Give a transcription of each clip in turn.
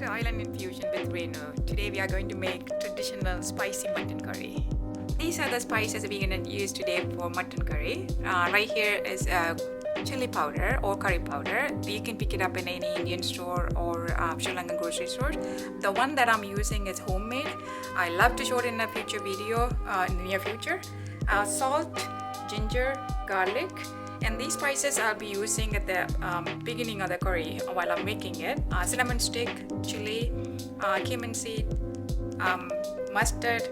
to Island Infusion with Renu. Today we are going to make traditional spicy mutton curry. These are the spices we're going to use today for mutton curry. Right here is chili powder or curry powder. You can pick it up in any Indian store or Sri Lankan grocery store. The one that I'm using is homemade. I love to show it in a future video in the near future. Salt, ginger, garlic, and these spices I'll be using at the beginning of the curry while I'm making it. Cinnamon stick, chili, cumin seed, mustard,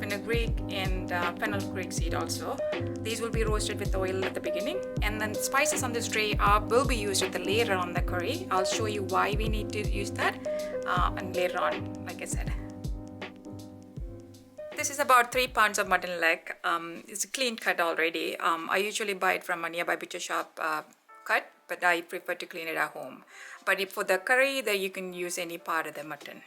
Fenugreek, and Fenugreek seed also. These will be roasted with oil at the beginning, and then spices on this tray will be used at the later on the curry. I'll show you why we need to use that and later on, like I said. This is about 3 pounds of mutton leg. It's a clean cut already. I usually buy it from a nearby butcher shop cut, but I prefer to clean it at home. But if for the curry, then you can use any part of the mutton.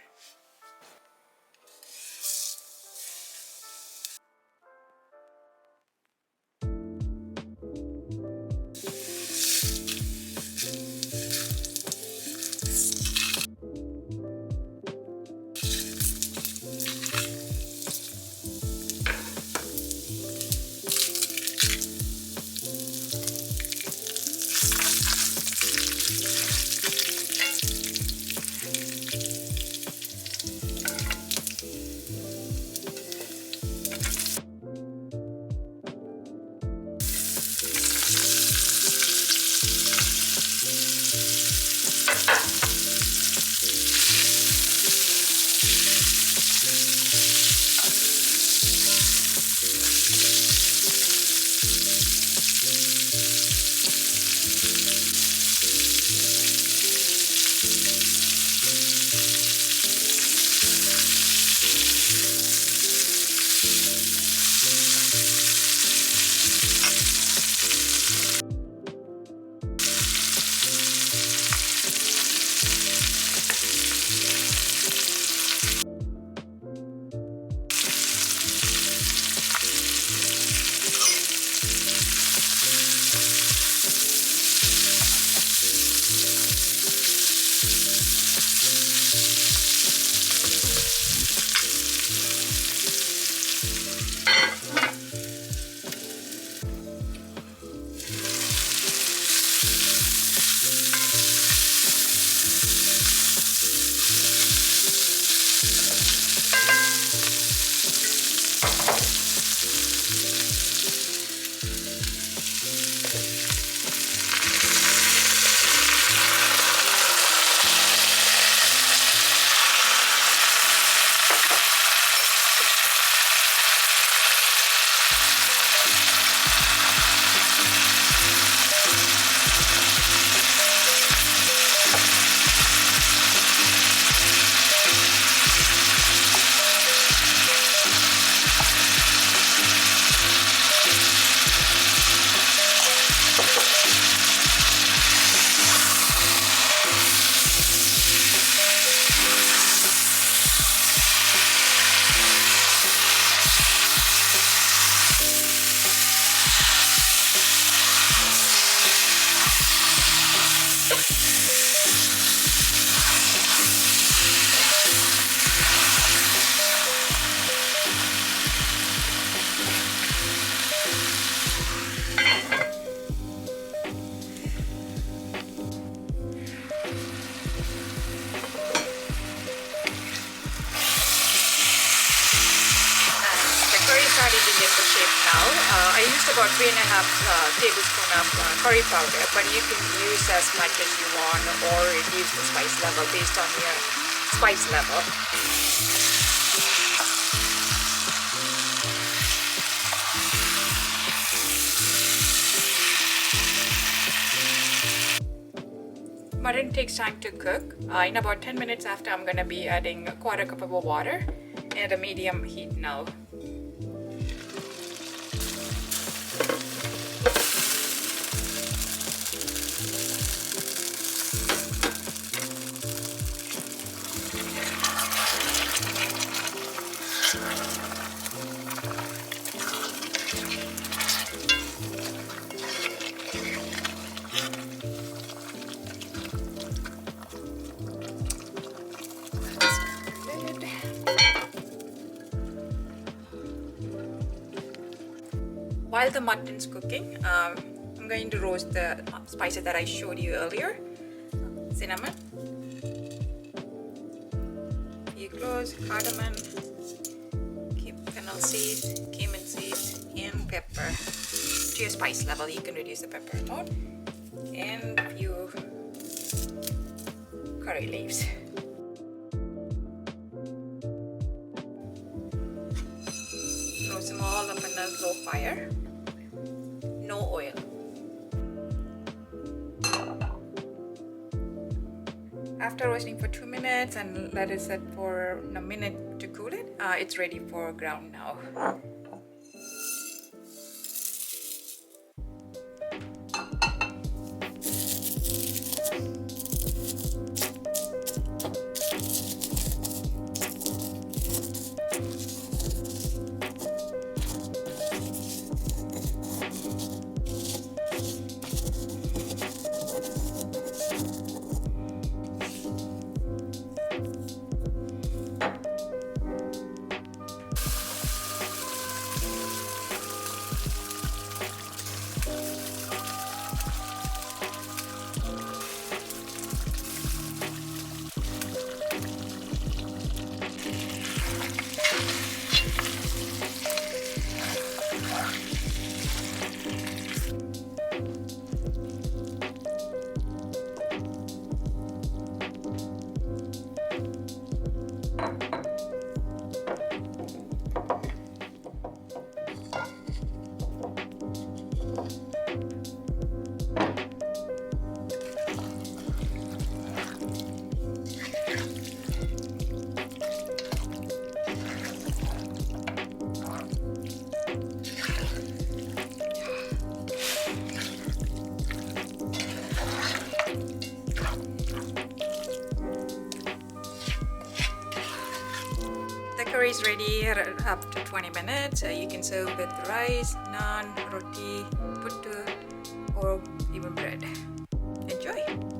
Starting to get the shape now. I used about 3.5 tablespoons of curry powder, but you can use as much as you want or reduce the spice level based on your spice level. Mutton takes time to cook. In about 10 minutes after, I'm going to be adding a 1/4 cup of water at a medium heat now. While the mutton's cooking, I'm going to roast the spices that I showed you earlier. Cinnamon, few cloves, cardamom, fennel seeds, cumin seeds, and pepper. To your spice level, you can reduce the pepper amount, and a few curry leaves. Roast them all up on a low fire. No oil. After roasting for 2 minutes and let it set for a minute to cool it, it's ready for ground now. The curry is ready up to 20 minutes. You can serve with rice, naan, roti, puttu, or even bread. Enjoy!